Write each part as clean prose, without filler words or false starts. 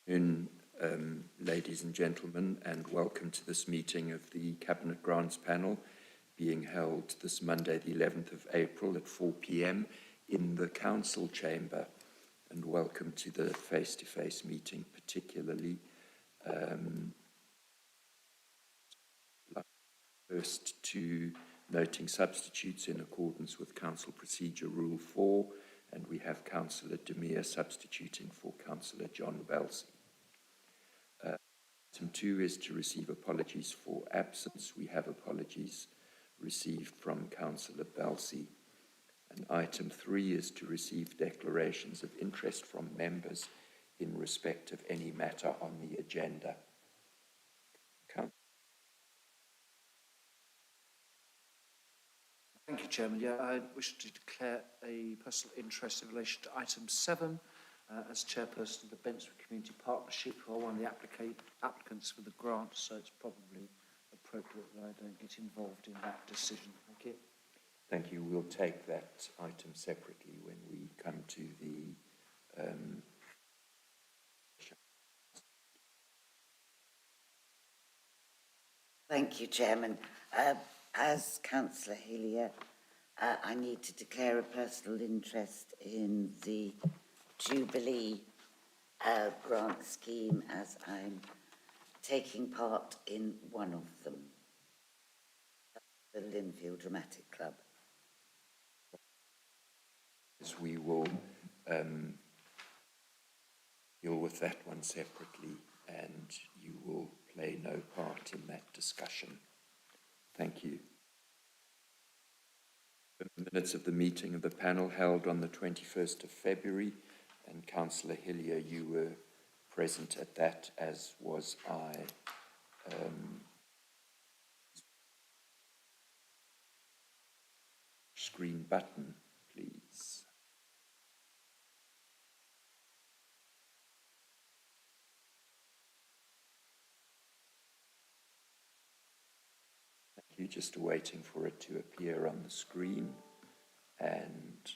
Good afternoon, ladies and gentlemen, and welcome to this meeting of the Cabinet Grants Panel being held this Monday, the 11th of April at 4 p.m. in the Council Chamber. And welcome to the face-to-face meeting, particularly. First to noting substitutes in accordance with Council Procedure Rule 4, and we have Councillor Demir substituting for Councillor John Belsey. Item 2 is to receive apologies for absence. We have apologies received from Councillor Belsey. And item 3 is to receive declarations of interest from members in respect of any matter on the agenda. Thank you, Chairman. I wish to declare a personal interest in relation to item 7 as chairperson of the Bensford Community Partnership, who are one of the applicants for the grant, so it's probably appropriate that I don't get involved in that decision. Thank you. Thank you. We'll take that item separately when we come to the Thank you, Chairman. As Councillor Hillier, I need to declare a personal interest in the Jubilee grant scheme, as I'm taking part in one of them, the Linfield Dramatic Club. As we will deal with that one separately, and you will play no part in that discussion. Thank you. The minutes of the meeting of the panel held on the 21st of February, and Councillor Hillier, you were present at that, as was I. Screen button, please. You're just waiting for it to appear on the screen, and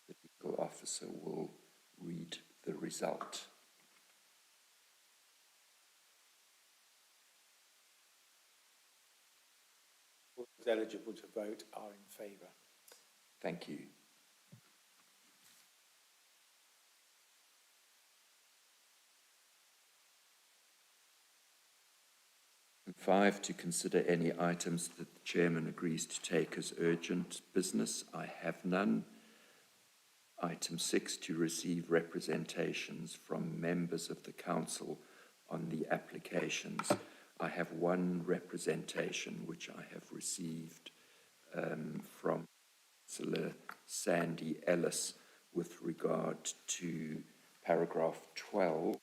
the legal officer will read the result. All those eligible to vote are in favour. Thank you. And 5, to consider any items that the Chairman agrees to take as urgent business. I have none. Item 6, to receive representations from members of the Council on the applications. I have one representation which I have received from Councillor Sandy Ellis with regard to paragraph 12.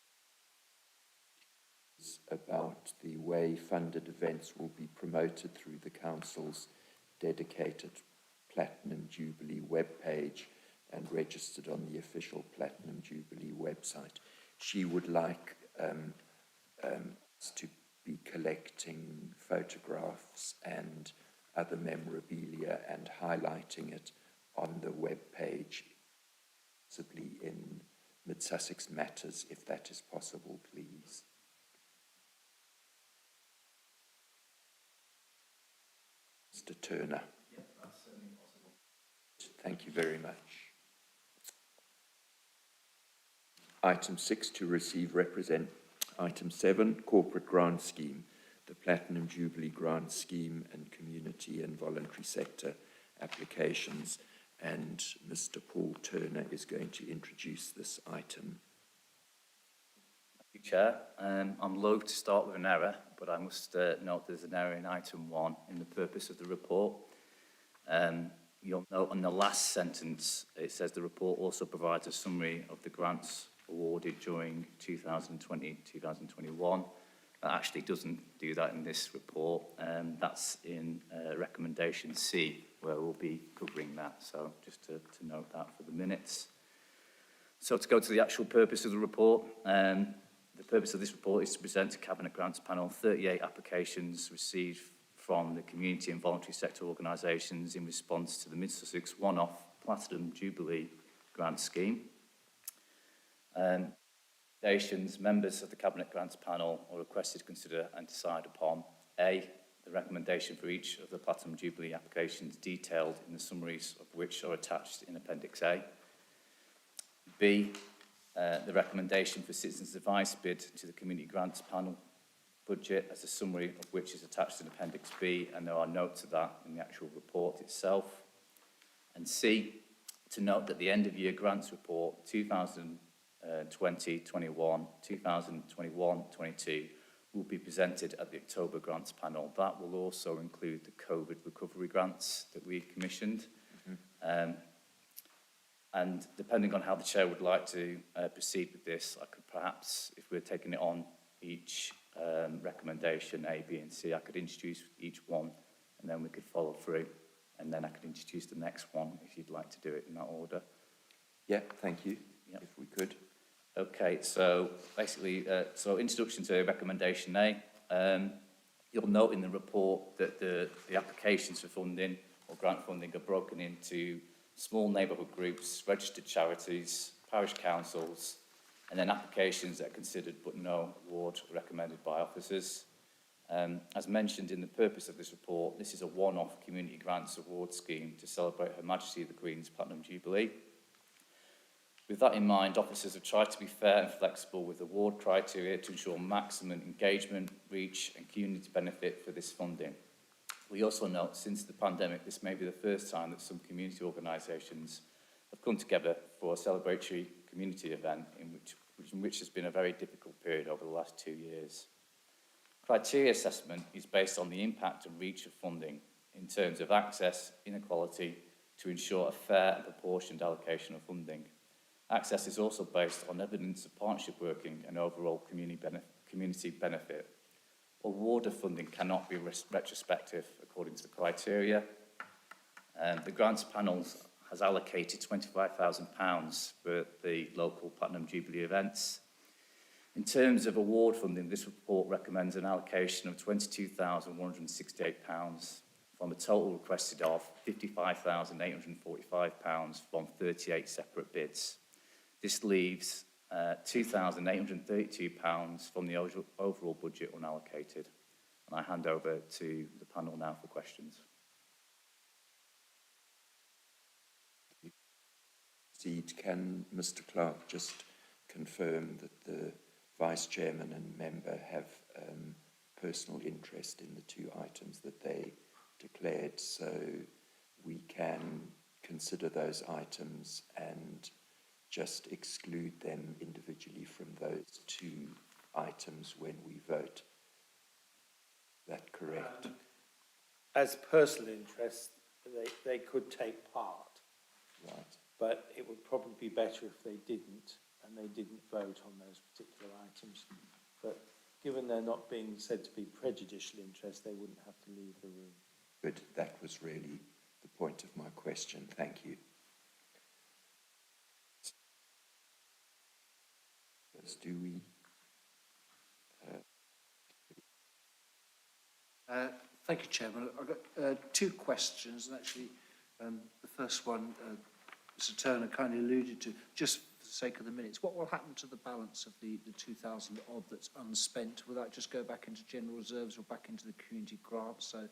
About the way funded events will be promoted through the Council's dedicated Platinum Jubilee webpage and registered on the official Platinum Jubilee website. She would like us to be collecting photographs and other memorabilia and highlighting it on the webpage, possibly in Mid-Sussex Matters, if that is possible, please. Mr. Turner. Yeah, that's certainly possible. Thank you very much. Item 6, to receive Item 7, Corporate Grant Scheme, the Platinum Jubilee Grant Scheme and Community and Voluntary Sector applications. And Mr. Paul Turner is going to introduce this item. Thank you, Chair. I'm loath to start with an error, but I must note there's an error in item 1 in the purpose of the report. You'll note on the last sentence, it says the report also provides a summary of the grants awarded during 2020-2021. That actually doesn't do that in this report. That's in recommendation C, where we'll be covering that. So just to note that for the minutes. So to go to the actual purpose of the report, the purpose of this report is to present to Cabinet Grants Panel 38 applications received from the community and voluntary sector organisations in response to the Mid-Sussex one-off Platinum Jubilee grant scheme. Recommendations. Members of the Cabinet Grants Panel are requested to consider and decide upon A, the recommendation for each of the Platinum Jubilee applications detailed in the summaries of which are attached in Appendix A. B, the recommendation for Citizens' Advice bid to the Community Grants Panel budget, as a summary of which is attached in Appendix B, and there are notes of that in the actual report itself. And C, to note that the end-of-year grants report 2020-21, 2021-22 will be presented at the October Grants Panel. That will also include the COVID recovery grants that we commissioned. And depending on how the Chair would like to proceed with this, I could perhaps, if we're taking it on each recommendation, A, B and C, I could introduce each one and then we could follow through, and then I could introduce the next one if you'd like to do it in that order. Yeah, thank you, Yep. if we could. Okay, so basically, introduction to recommendation A. You'll note in the report that the applications for funding or grant funding are broken into small neighbourhood groups, registered charities, parish councils, and then applications that are considered but no award recommended by officers. As mentioned in the purpose of this report, this is a one-off community grants award scheme to celebrate Her Majesty the Queen's Platinum Jubilee. With that in mind, officers have tried to be fair and flexible with award criteria to ensure maximum engagement, reach and community benefit for this funding. We also note, since the pandemic, this may be the first time that some community organisations have come together for a celebratory community event in which has been a very difficult period over the last 2 years. Criteria assessment is based on the impact and reach of funding in terms of access, inequality, to ensure a fair and proportioned allocation of funding. Access is also based on evidence of partnership working and overall community benefit. Award of funding cannot be retrospective according to the criteria. The grants panel has allocated £25,000 for the local Platinum Jubilee events. In terms of award funding, this report recommends an allocation of £22,168 from a total requested of £55,845 from 38 separate bids. This leaves £2,832 from the overall budget unallocated. And I hand over to the panel now for questions. Can Mr. Clark just confirm that the Vice Chairman and member have personal interest in the two items that they declared, so we can consider those items and just exclude them individually from those two items when we vote? Is that correct? As personal interests, they could take part, Right. but it would probably be better if they didn't, and they didn't vote on those particular items. But given they're not being said to be prejudicial interests, they wouldn't have to leave the room. Good. That was really the point of my question. Thank you. Do we? Thank you, Chairman. I've got two questions, and actually the first one Mr. Turner kindly alluded to, just for the sake of the minutes. What will happen to the balance of the 2,000 odd that's unspent? Will that just go back into general reserves or back into the community grant? So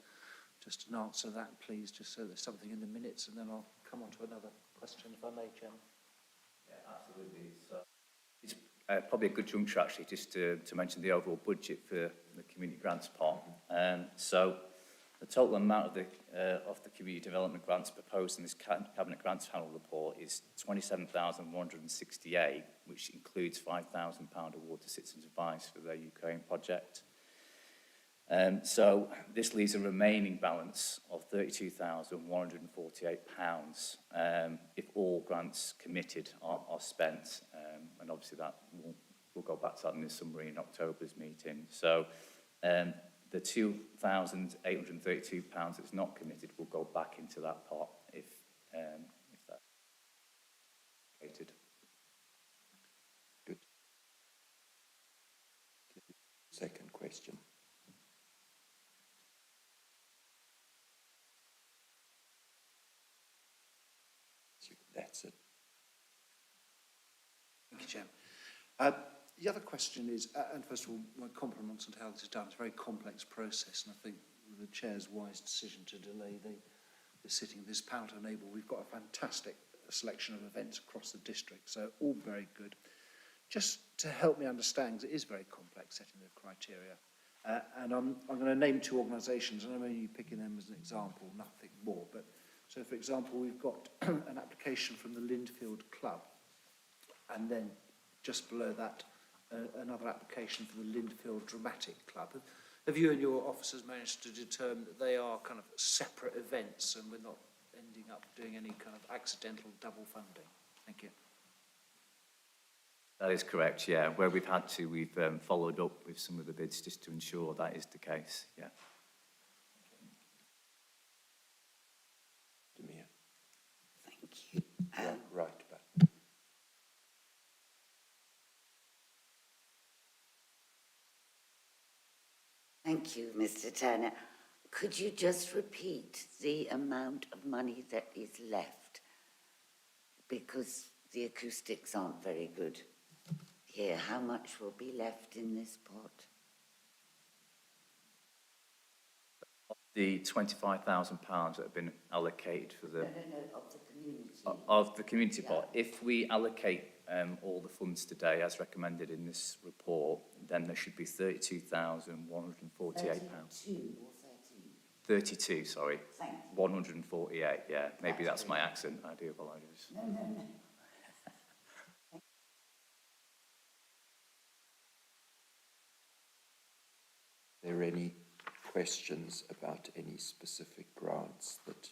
just an answer that, please, just so there's something in the minutes, and then I'll come on to another question, if I may, Chairman. Yeah, absolutely. So it's probably a good juncture, actually, just to mention the overall budget for the community grants part. So the total amount of the community development grants proposed in this Cabinet Grants Panel report is 27,168, which includes £5,000 award to Citizens' Advice for their Ukraine project. So this leaves a remaining balance of £32,148 if all grants committed are spent, and obviously that we'll go back to that in the summary in October's meeting. So the £2,832 that's not committed will go back into that pot if that's allocated. Good. Second question. That's it. Thank you, Chairman. The other question is, and first of all, my compliments on how this is done. It's a very complex process, and I think the Chair's wise decision to delay the sitting of this panel to enable, we've got a fantastic selection of events across the district, so all very good. Just to help me understand, because it is very complex setting the criteria, and I'm going to name two organisations, and I'm only picking them as an example, nothing more. But so, for example, we've got an application from the Lindfield Club, and then just below that, another application for the Lindfield Dramatic Club. Have you and your officers managed to determine that they are kind of separate events and we're not ending up doing any kind of accidental double funding? Thank you. That is correct, yeah. Where we've had to, we've followed up with some of the bids just to ensure that is the case, yeah. Demir. Thank you. Right. Thank you, Mr. Turner. Could you just repeat the amount of money that is left? Because the acoustics aren't very good here. How much will be left in this pot? The £25,000 that have been allocated for the... No, of the community. Of the community pot. If we allocate all the funds today as recommended in this report, then there should be £32,148. 32 or 13? 32, sorry. Thank you. 148, yeah. Maybe that's my accent. I do apologise. No. Are there any questions about any specific grants that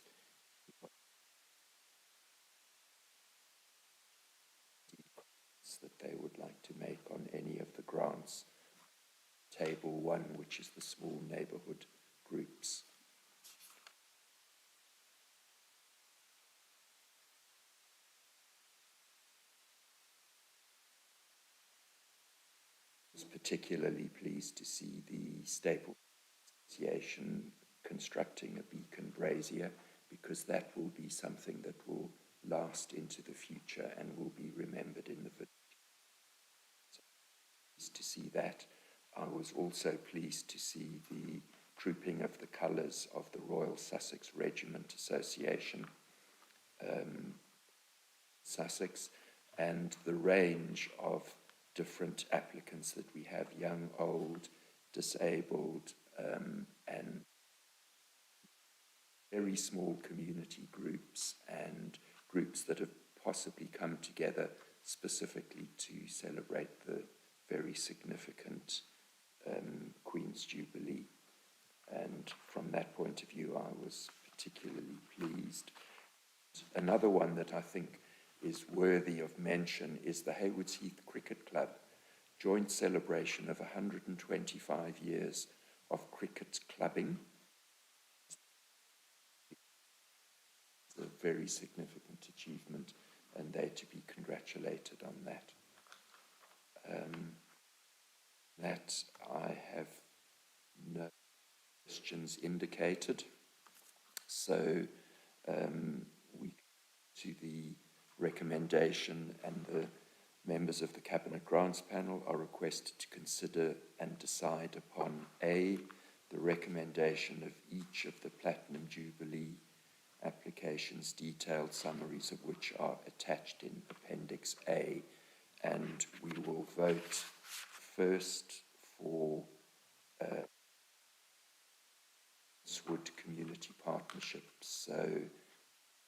they would like to make on any of the grants? Table 1, which is the small neighbourhood groups. I was particularly pleased to see the Staple Association constructing a beacon brazier, because that will be something that will last into the future and will be remembered in the village. So pleased to see that. I was also pleased to see the trooping of the colours of the Royal Sussex Regiment Association, Sussex, and the range of different applicants that we have, young, old, disabled, and very small community groups and groups that have possibly come together specifically to celebrate the very significant Queen's Jubilee. And from that point of view, I was particularly pleased. Another one that I think is worthy of mention is the Haywards Heath Cricket Club, joint celebration of 125 years of cricket clubbing. It's a very significant achievement, and they're to be congratulated on that. That I have no questions indicated. So we to the recommendation, and the members of the Cabinet Grants Panel are requested to consider and decide upon A, the recommendation of each of the Platinum Jubilee applications, detailed summaries of which are attached in Appendix A, and we will vote first for Wood Community Partnership. So,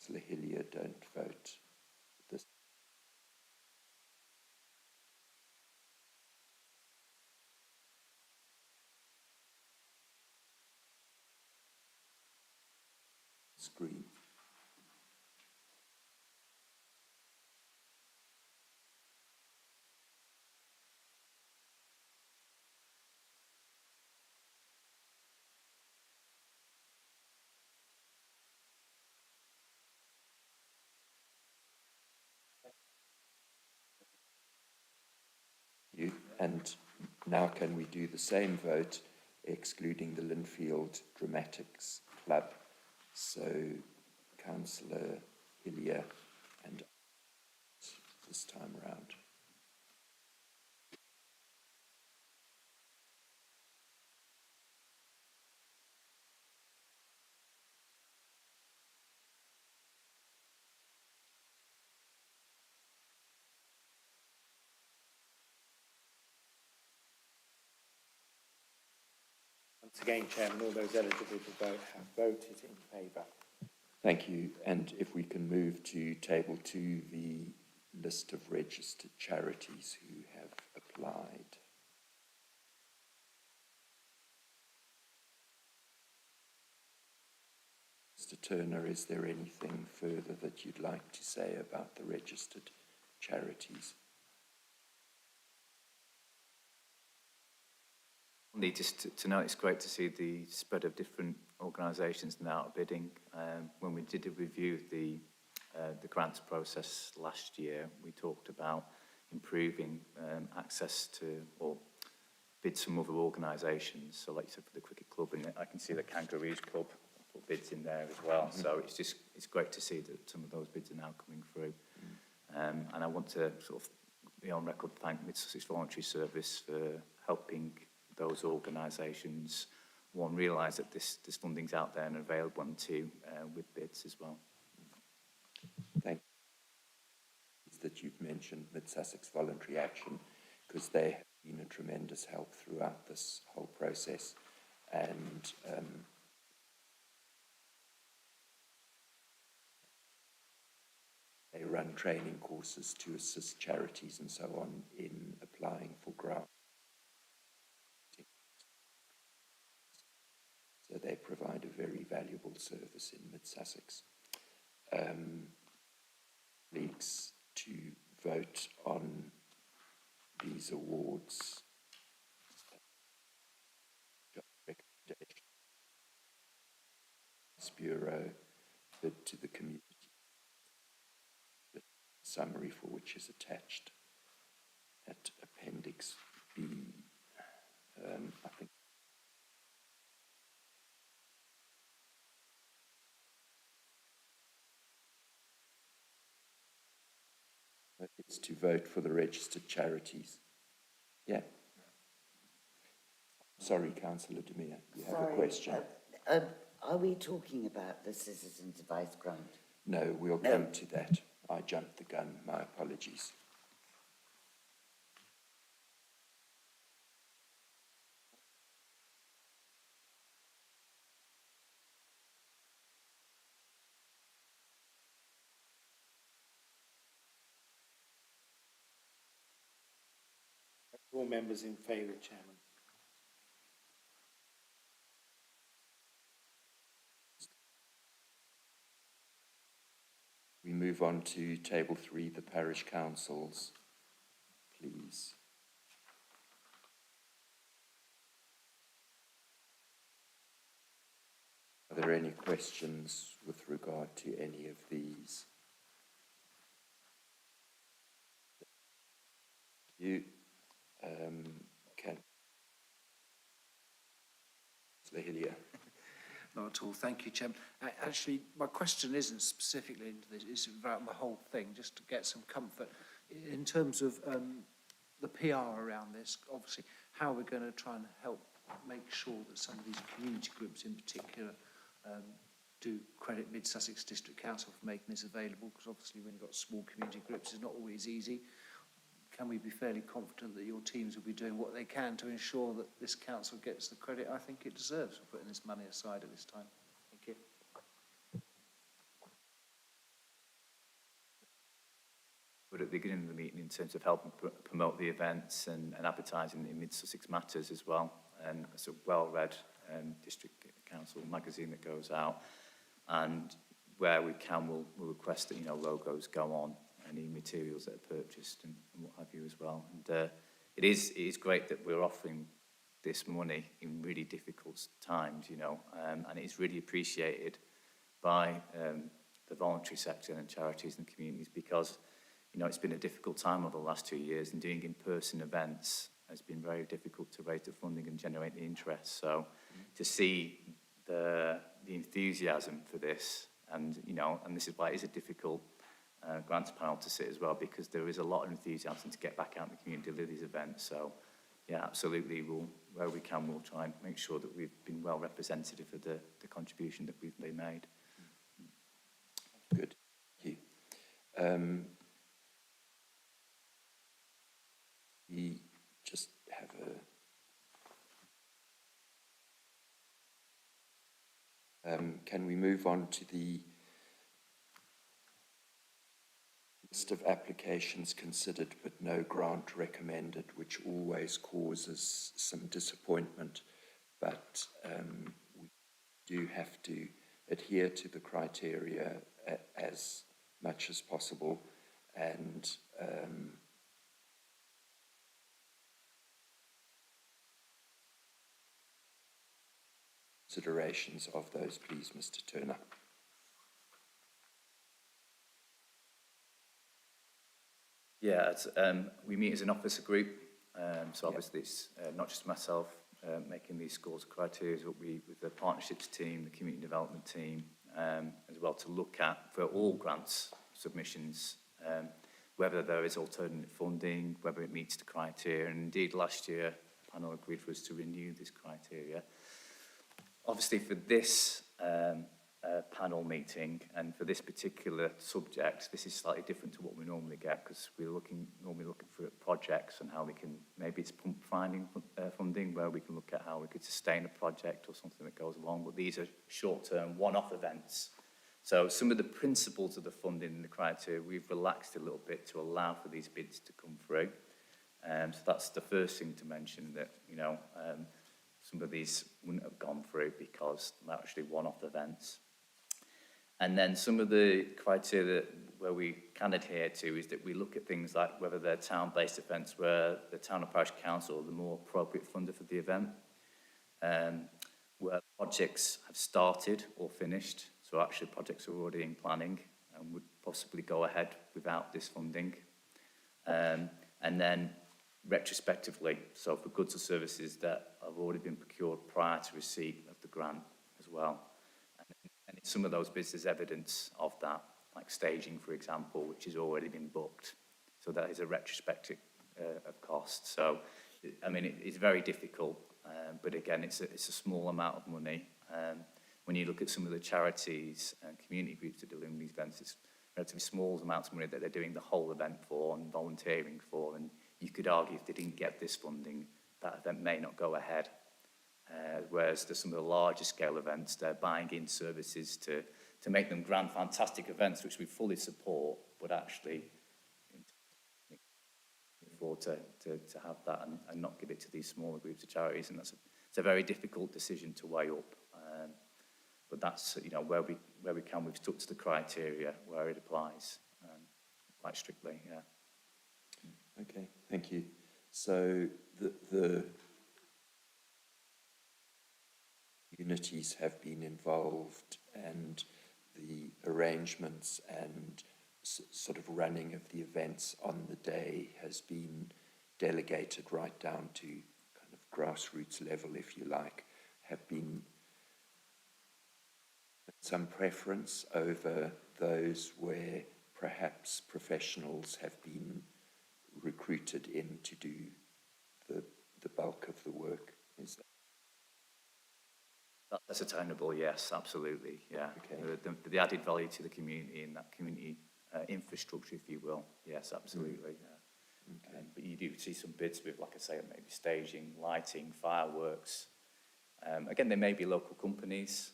Hillier, don't vote this. Screen. And now can we do the same vote, excluding the Linfield Dramatics Club? So, Councillor Hillier and this time round. Again, Chairman, all those eligible to vote have voted in favour. Thank you. And if we can move to table 2, the list of registered charities who have applied. Mr. Turner, is there anything further that you'd like to say about the registered charities? Only just to note, it's great to see the spread of different organisations now bidding. When we did a review of the grants process last year, we talked about improving access to or bids from other organisations. So like you said, for the cricket club, and I can see the Kangaroos Club put bids in there as well. So it's great to see that some of those bids are now coming through. And I want to sort of be on record to thank Mid Sussex Voluntary Service for helping those organisations, one, realise that this funding's out there and available, and two, with bids as well. Thank you. That you've mentioned Mid Sussex Voluntary Action, because they have been a tremendous help throughout this whole process, and they run training courses to assist charities and so on in applying for grants. So they provide a very valuable service in Mid Sussex. Colleagues, to vote on these awards. Bureau bid to the community. The summary for which is attached at Appendix B. I think it's to vote for the registered charities. Yeah. Sorry, Councillor Demir, you have a question. Are we talking about the Citizens Advice Grant? No, we'll come to that. I jumped the gun. My apologies. All members in favour, Chairman. We move on to table 3, the parish councils, please. Are there any questions with regard to any of these? You can. Hillier. Not at all. Thank you, Chairman. Actually, my question isn't specifically into this, it's about the whole thing, just to get some comfort. In terms of the PR around this, obviously, how we're going to try and help make sure that some of these community groups in particular do credit Mid Sussex District Council for making this available, because obviously when you've got small community groups, it's not always easy. Can we be fairly confident that your teams will be doing what they can to ensure that this council gets the credit I think it deserves for putting this money aside at this time? Thank you. But at the beginning of the meeting, in terms of helping promote the events and advertising in Mid Sussex Matters as well, and it's a well-read district council magazine that goes out, and where we can, we'll request that logos go on any materials that are purchased and what have you as well. And it is great that we're offering this money in really difficult times, and it's really appreciated by the voluntary sector and charities and communities, because it's been a difficult time over the last 2 years, and doing in-person events has been very difficult to raise the funding and generate the interest. So to see the enthusiasm for this, and this is why it is a difficult grants panel to sit as well, because there is a lot of enthusiasm to get back out in the community and deliver these events. So yeah, absolutely, where we can, we'll try and make sure that we've been well representative of the contribution that we've made. Good, thank you. We just have Can we move on to the list of applications considered but no grant recommended, which always causes some disappointment, but we do have to adhere to the criteria as much as possible, and considerations of those, please, Mr. Turner. Yeah, we meet as an officer group, so obviously it's not just myself making these scores of criteria, but we, with the partnerships team, the community development team, as well, to look at, for all grants submissions, whether there is alternative funding, whether it meets the criteria, and indeed last year, the panel agreed for us to renew this criteria. Obviously for this panel meeting and for this particular subject, this is slightly different to what we normally get, because we're normally looking for projects and how we can, maybe it's finding funding where we can look at how we could sustain a project or something that goes along, but these are short-term one-off events. So some of the principles of the funding and the criteria, we've relaxed a little bit to allow for these bids to come through. So that's the first thing to mention, that, you know, some of these wouldn't have gone through because they're actually one-off events. And then some of the criteria where we can adhere to is that we look at things like whether they're town-based events where the town or parish council are the more appropriate funder for the event, where projects have started or finished, so actually projects are already in planning and would possibly go ahead without this funding. And then retrospectively, so for goods or services that have already been procured prior to receipt of the grant as well. And some of those bits, there's evidence of that, like staging, for example, which has already been booked. So that is a retrospective of cost. So, I mean, it's very difficult, but again, it's a small amount of money. When you look at some of the charities and community groups that are doing these events, it's relatively small amounts of money that they're doing the whole event for and volunteering for. And you could argue if they didn't get this funding, that event may not go ahead. Whereas there's some of the larger scale events, they're buying in services to make them grand, fantastic events, which we fully support, but actually afford to have that and not give it to these smaller groups of charities. And it's a very difficult decision to weigh up. But that's, you know, where we can, we've stuck to the criteria where it applies quite strictly, yeah. Okay, thank you. So the communities have been involved, and the arrangements and sort of running of the events on the day has been delegated right down to kind of grassroots level, if you like. Have been some preference over those where perhaps professionals have been recruited in to do the bulk of the work? Is that? That's attainable, yes, absolutely, yeah. Okay. The added value to the community and that community infrastructure, if you will, yes, absolutely. Yeah. Okay. But you do see some bids with, like I say, maybe staging, lighting, fireworks. Again, there may be local companies,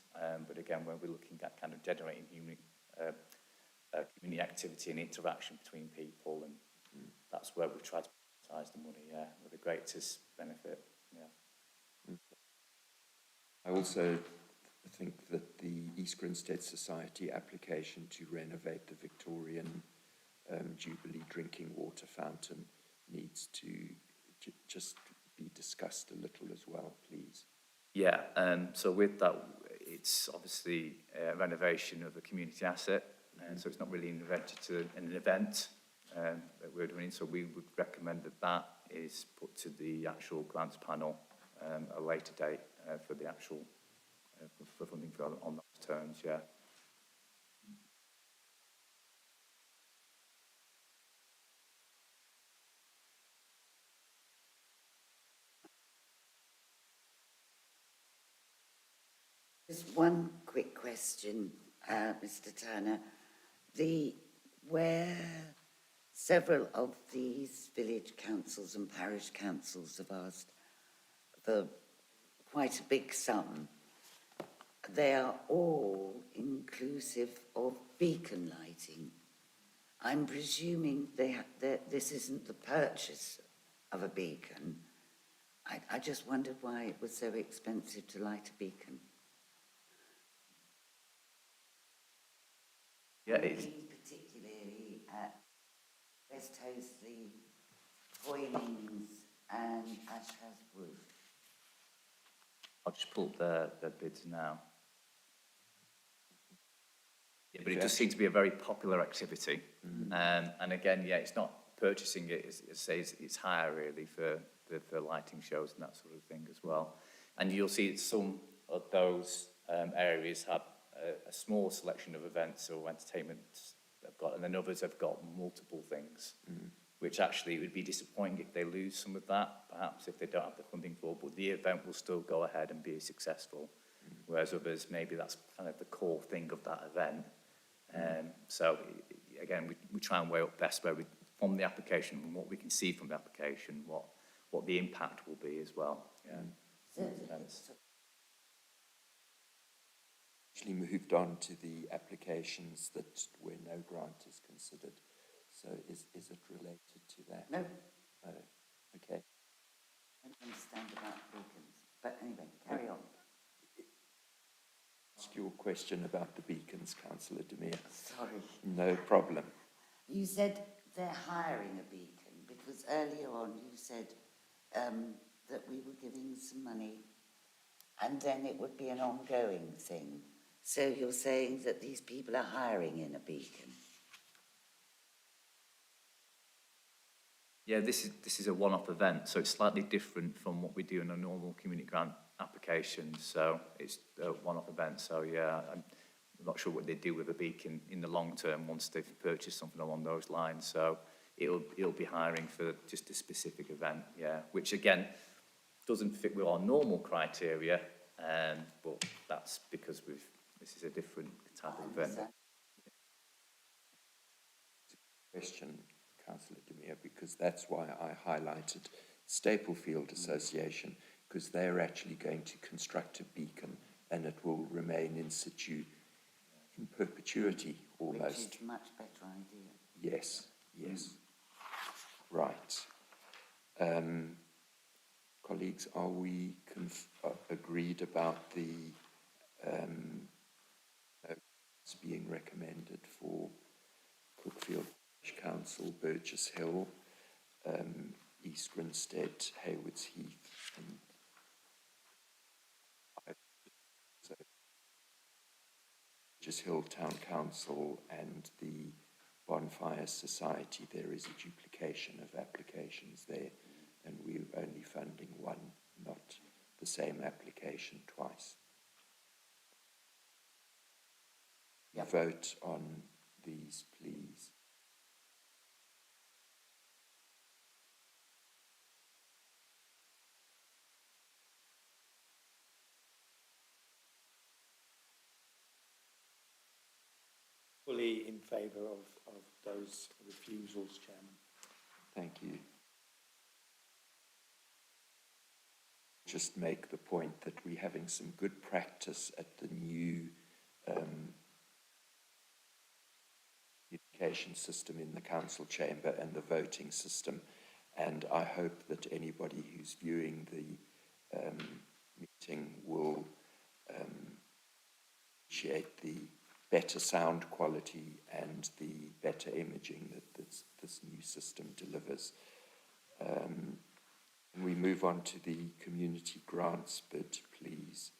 but again, when we're looking at kind of generating community activity and interaction between people, and that's where we've tried to prioritize the money, yeah, with the greatest benefit, yeah. I also think that the East Grinstead Society application to renovate the Victorian Jubilee drinking water fountain needs to just be discussed a little as well, please. Yeah, so with that, it's obviously a renovation of a community asset, and so it's not really invented to an event that we're doing. So we would recommend that is put to the actual grants panel at a later date for the actual for funding for on those terms. Yeah. Just one quick question, Mr. Turner. Where several of these village councils and parish councils have asked for quite a big sum, they are all inclusive of beacon lighting. I'm presuming that this isn't the purchase of a beacon. I just wondered why it was so expensive to light a beacon. Yeah, it's, Looking particularly at West Hoathly, Hoylings and Ashurst Wood. I'll just pull up their bids now. Yeah, but it does seem to be a very popular activity. And again, yeah, it's not purchasing it, it's hire really for lighting shows and that sort of thing as well. And you'll see that some of those areas have a small selection of events or entertainments they've got, and then others have got multiple things, which actually would be disappointing if they lose some of that, perhaps if they don't have the funding for, but the event will still go ahead and be successful. Whereas others, maybe that's kind of the core thing of that event. So again, we try and weigh up best where we, from the application, and what we can see from the application, what the impact will be as well. Yeah. Actually moved on to the applications that where no grant is considered. So is it related to that? No, Oh, okay. I don't understand about beacons. But anyway, carry on. Ask your question about the beacons, Councillor Demir. Sorry. No problem. You said they're hiring a beacon because earlier on you said that we were giving some money and then it would be an ongoing thing. So you're saying that these people are hiring in a beacon? Yeah, this is a one-off event, so it's slightly different from what we do in a normal community grant application. So it's a one-off event. So yeah, I'm not sure what they do with a beacon in the long term once they've purchased something along those lines. So it'll be hiring for just a specific event, yeah, which again doesn't fit with our normal criteria, but that's because this is a different type of event. Question, Councillor Demir, because that's why I highlighted Staplefield Association, because they're actually going to construct a beacon and it will remain in situ in perpetuity almost. Which is a much better idea. Yes, yes. Right. Colleagues, are we agreed about the being recommended for Cookfield Council, Burgess Hill, East Grinstead, Haywards Heath, and so Burgess Hill Town Council and the Bonfire Society? There is a duplication of applications there, and we're only funding one, not the same application twice. Yep. Vote on these, please. Fully in favour of those refusals, Chairman. Thank you. Just make the point that we're having some good practice at the new communication system in the council chamber and the voting system, and I hope that anybody who's viewing the meeting will appreciate the better sound quality and the better imaging that this new system delivers. And we move on to the community grants bid, please.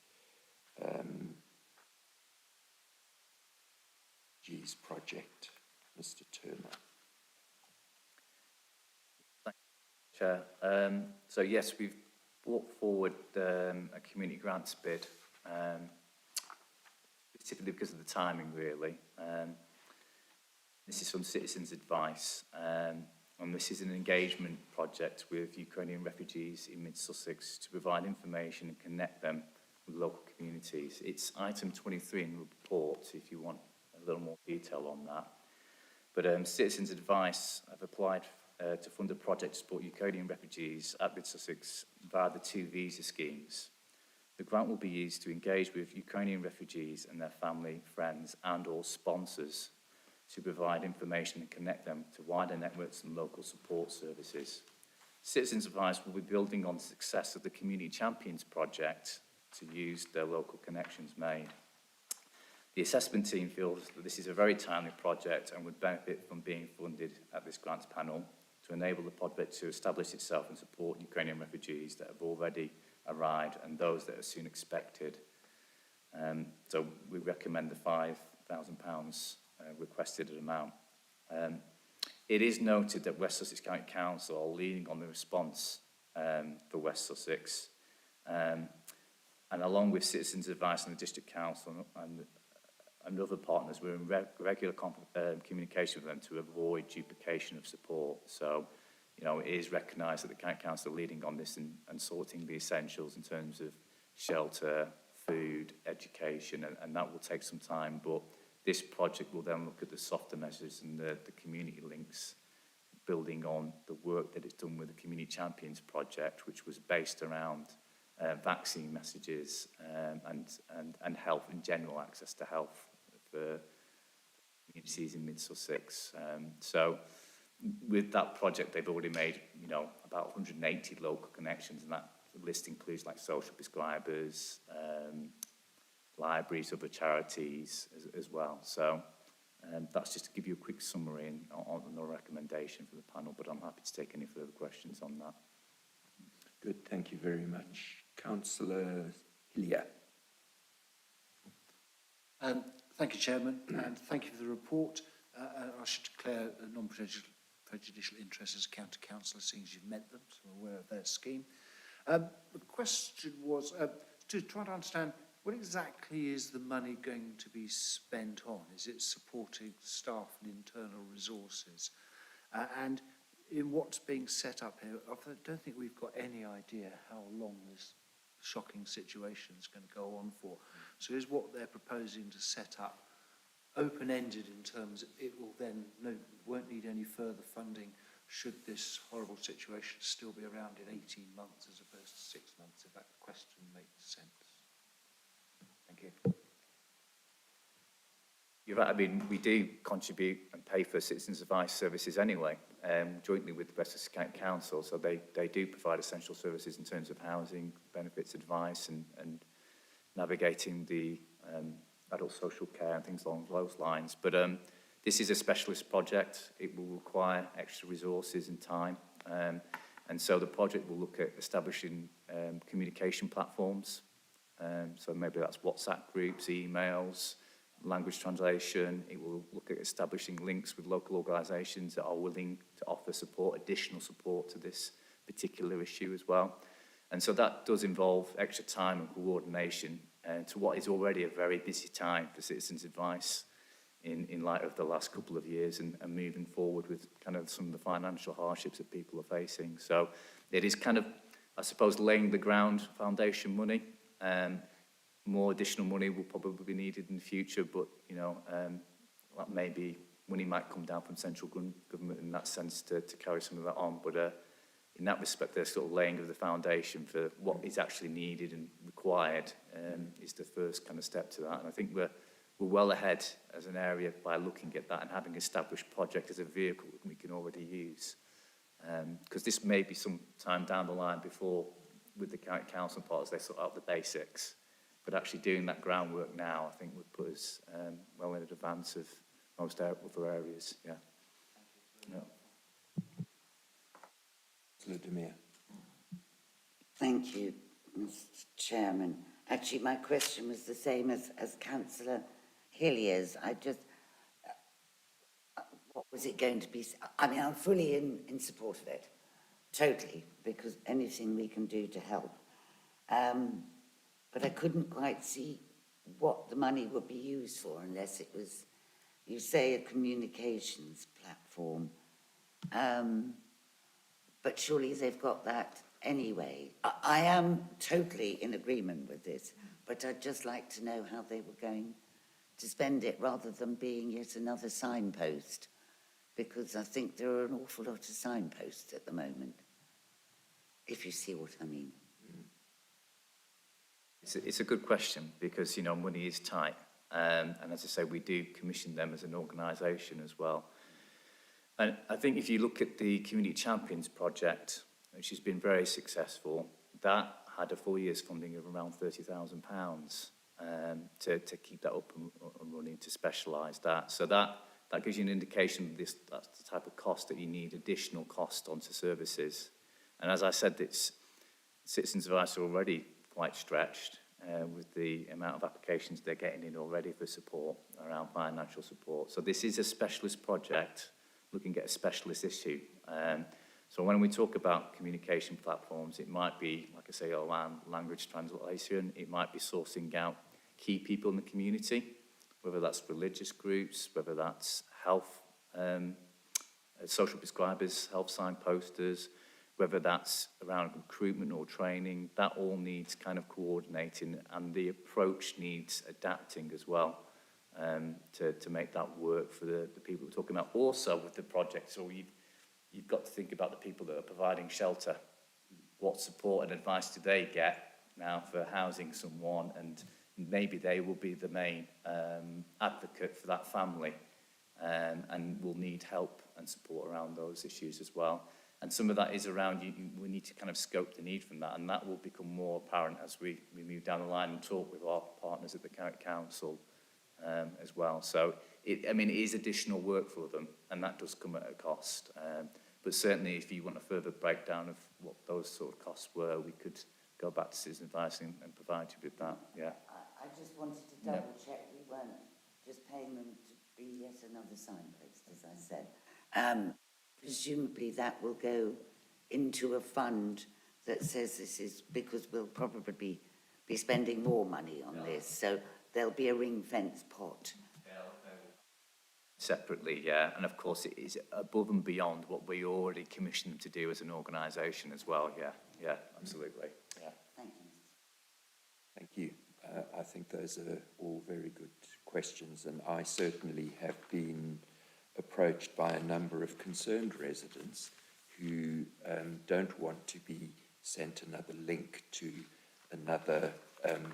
G's project, Mr. Turner. Thank you, Chair. So yes, we've brought forward a community grants bid, specifically because of the timing, really. This is from Citizens Advice, and this is an engagement project with Ukrainian refugees in mid-Sussex to provide information and connect them with local communities. It's item 23 in the report, if you want a little more detail on that. But Citizens Advice have applied to fund a project to support Ukrainian refugees at mid-Sussex via the two visa schemes. The grant will be used to engage with Ukrainian refugees and their family, friends and or sponsors to provide information and connect them to wider networks and local support services. Citizens Advice will be building on the success of the Community Champions project to use their local connections made. The assessment team feels that this is a very timely project and would benefit from being funded at this grants panel to enable the project to establish itself and support Ukrainian refugees that have already arrived and those that are soon expected. So we recommend the £5,000 requested amount. It is noted that West Sussex County Council are leaning on the response for West Sussex, and along with Citizens Advice and the District Council and other partners, we're in regular communication with them to avoid duplication of support. So, you know, it is recognised that the County Council are leading on this and sorting the essentials in terms of shelter, food, education, and that will take some time, but this project will then look at the softer measures and the community links, building on the work that it's done with the Community Champions project, which was based around vaccine messages and health in general, access to health for communities in Mid-Sussex. So with that project, they've already made, you know, about 180 local connections, and that list includes like social prescribers, libraries, other charities as well. So that's just to give you a quick summary on the recommendation for the panel, but I'm happy to take any further questions on that. Good, thank you very much. Councillor Hillier. Thank you, Chairman, and thank you for the report. I should declare a non-prejudicial interest as a county councillor, seeing as you've met them, so I'm aware of their scheme. The question was to try to understand what exactly is the money going to be spent on? Is it supporting staff and internal resources? And in what's being set up here, I don't think we've got any idea how long this shocking situation is going to go on for. So is what they're proposing to set up open-ended in terms of it will then won't need any further funding should this horrible situation still be around in 18 months as opposed to 6 months, if that question makes sense? Thank you. You're right. I mean, we do contribute and pay for Citizens Advice services anyway, jointly with the West Sussex County Council. So they do provide essential services in terms of housing, benefits, advice, and navigating the adult social care and things along those lines. But this is a specialist project. It will require extra resources and time. And so the project will look at establishing communication platforms. So maybe that's WhatsApp groups, emails, language translation. It will look at establishing links with local organisations that are willing to offer support, additional support to this particular issue as well. And so that does involve extra time and coordination to what is already a very busy time for Citizens Advice in light of the last couple of years and moving forward with kind of some of the financial hardships that people are facing. So it is kind of, I suppose, laying the ground, foundation money. More additional money will probably be needed in the future, but, you know, that maybe money might come down from central government in that sense to carry some of that on. But in that respect, they're sort of laying of the foundation for what is actually needed and required is the first kind of step to that. And I think we're well ahead as an area by looking at that and having established project as a vehicle that we can already use. Because this may be some time down the line before, with the county council parts, they sort out the basics. But actually doing that groundwork now, I think, would put us well in advance of most other areas. Yeah. Thank you, Mr. Chairman. Actually, my question was the same as Councillor Hillier's. I just, what was it going to be? I mean, I'm fully in support of it, totally, because anything we can do to help. But I couldn't quite see what the money would be used for unless it was, you say, a communications platform. But surely they've got that anyway. I am totally in agreement with this, but I'd just like to know how they were going to spend it rather than being yet another signpost, because I think there are an awful lot of signposts at the moment, if you see what I mean. It's a good question because, you know, money is tight. And as I say, we do commission them as an organisation as well. And I think if you look at the Community Champions project, which has been very successful, that had a 4 years funding of around £30,000 to keep that up and running, to specialise that. So that gives you an indication of that's the type of cost that you need, additional cost onto services. And as I said, citizens' advice are already quite stretched with the amount of applications they're getting in already for support, around financial support. So this is a specialist project looking at a specialist issue. So when we talk about communication platforms, it might be, like I say, around language translation. It might be sourcing out key people in the community, whether that's religious groups, whether that's health, social prescribers, health signposters, whether that's around recruitment or training. That all needs kind of coordinating, and the approach needs adapting as well to make that work for the people we're talking about. Also with the project, so you've got to think about the people that are providing shelter. What support and advice do they get now for housing someone? And maybe they will be the main advocate for that family, and will need help and support around those issues as well. And some of that is around, we need to kind of scope the need from that, and that will become more apparent as we move down the line and talk with our partners at the County Council as well. So, it is additional work for them, and that does come at a cost. But certainly, if you want a further breakdown of what those sort of costs were, we could go back to citizen advice and provide you with that, yeah. I just wanted to double check we weren't just paying them to be yet another signpost, as I said. Presumably that will go into a fund that says this is, because we'll probably be spending more money on this, so there'll be a ring-fence pot. Separately, yeah, and of course it is above and beyond what we already commissioned them to do as an organisation as well, yeah, absolutely, yeah. Thank you. Thank you. I think those are all very good questions, and I certainly have been approached by a number of concerned residents who don't want to be sent another link to another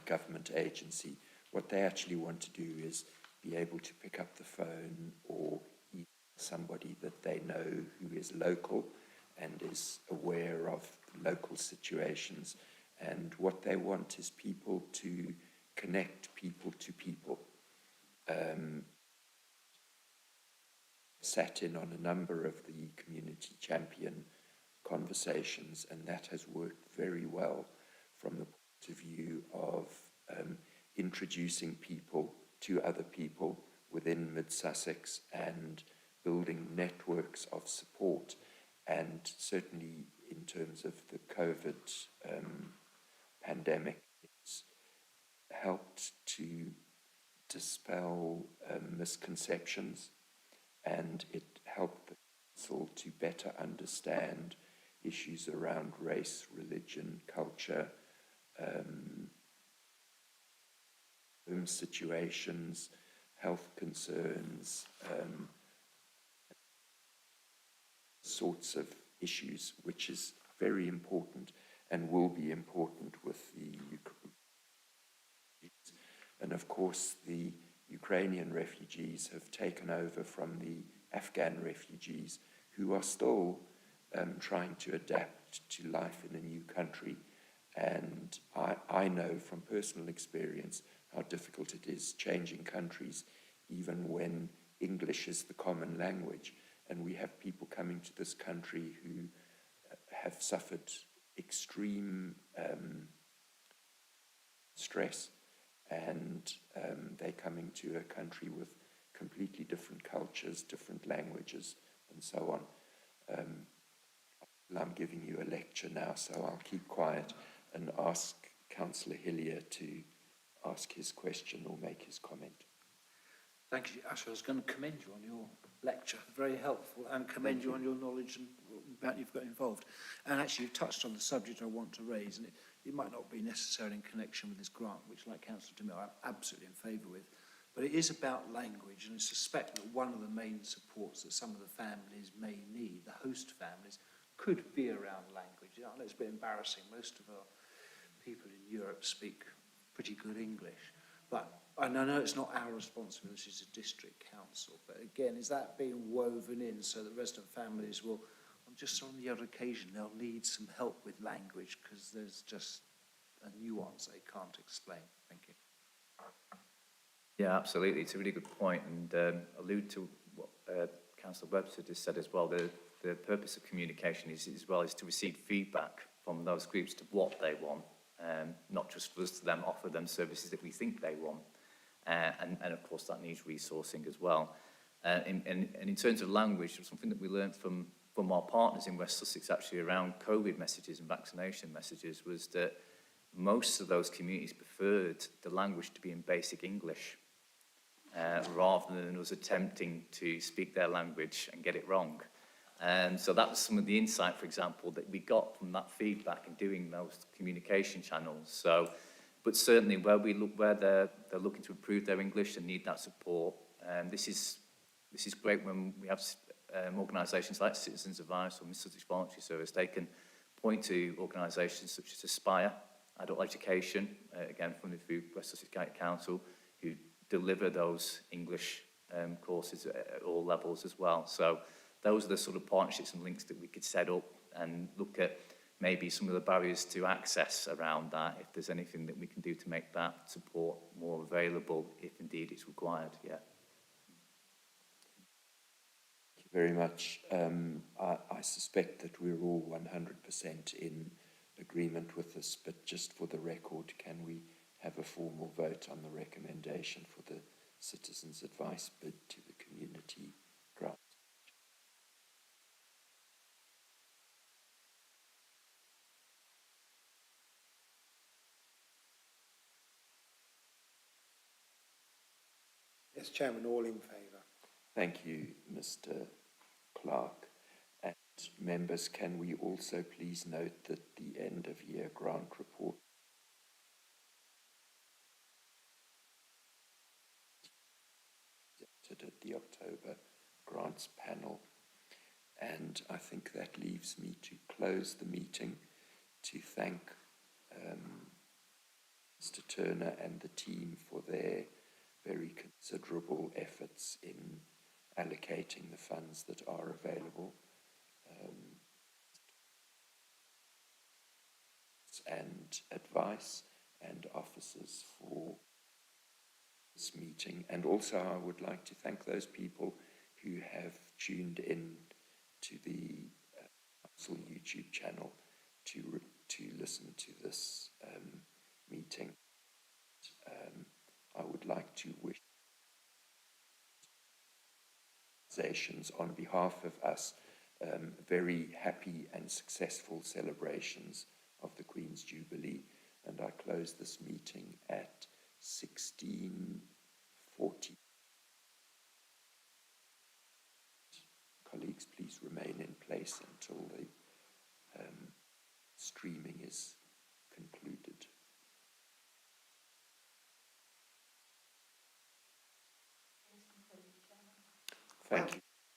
government agency. What they actually want to do is be able to pick up the phone or email somebody that they know who is local and is aware of local situations. And what they want is people to connect people to people. Sat in on a number of the community champion conversations, and that has worked very well from the point of view of introducing people to other people within Mid-Sussex and building networks of support. And certainly in terms of the COVID pandemic, it's helped to dispel misconceptions, and it helped the council to better understand issues around race, religion, culture, home situations, health concerns, sorts of issues, which is very important and will be important with the Ukraine. And of course, the Ukrainian refugees have taken over from the Afghan refugees, who are still trying to adapt to life in a new country. And I know from personal experience how difficult it is changing countries, even when English is the common language. And we have people coming to this country who have suffered extreme stress, and they're coming to a country with completely different cultures, different languages, and so on. I'm giving you a lecture now, so I'll keep quiet and ask Councillor Hillier to ask his question or make his comment. Thank you, Asher. I was going to commend you on your lecture, very helpful, and commend you on your knowledge and about you've got involved. And actually, you've touched on the subject I want to raise, and it might not be necessarily in connection with this grant, which, like Councillor DeMille, I'm absolutely in favour with, but it is about language, and I suspect that one of the main supports that some of the families may need, the host families, could be around language. I know it's a bit embarrassing. Most of our people in Europe speak pretty good English. But, and I know it's not our responsibility as a district council, but again, is that being woven in so that resident families will, just on the other occasion, they'll need some help with language because there's just a nuance they can't explain. Thank you. Yeah, absolutely. It's a really good point, and allude to what Councillor Webster just said as well. The purpose of communication is to receive feedback from those groups to what they want, not just for us to then offer them services that we think they want. And of course, that needs resourcing as well. And in terms of language, something that we learned from our partners in West Sussex actually around COVID messages and vaccination messages was that most of those communities preferred the language to be in basic English rather than us attempting to speak their language and get it wrong. And so that was some of the insight, for example, that we got from that feedback and doing those communication channels. So, but certainly where they're looking to improve their English and need that support, this is great when we have organisations like Citizens Advice or Miss Sussex Voluntary Service. They can point to organisations such as Aspire, Adult Education, again funded through West Sussex County Council, who deliver those English courses at all levels as well. So those are the sort of partnerships and links that we could set up and look at maybe some of the barriers to access around that, if there's anything that we can do to make that support more available, if indeed it's required, yeah. Thank you very much. I suspect that we're all 100% in agreement with this, but just for the record, can we have a formal vote on the recommendation for the Citizens Advice bid to the community grant? Yes, Chairman, all in favour. Thank you, Mr. Clark. And members, can we also please note that the end-of-year grant report at the October grants panel. And I think that leaves me to close the meeting, to thank Mr. Turner and the team for their very considerable efforts in allocating the funds that are available, and advice and officers for this meeting. And also I would like to thank those people who have tuned in to the Council YouTube channel to listen to this meeting. I would like to wish organizations on behalf of us very happy and successful celebrations of the Queen's Jubilee, and I close this meeting at 16:40. Colleagues, please remain in place until the streaming is concluded. Thank you.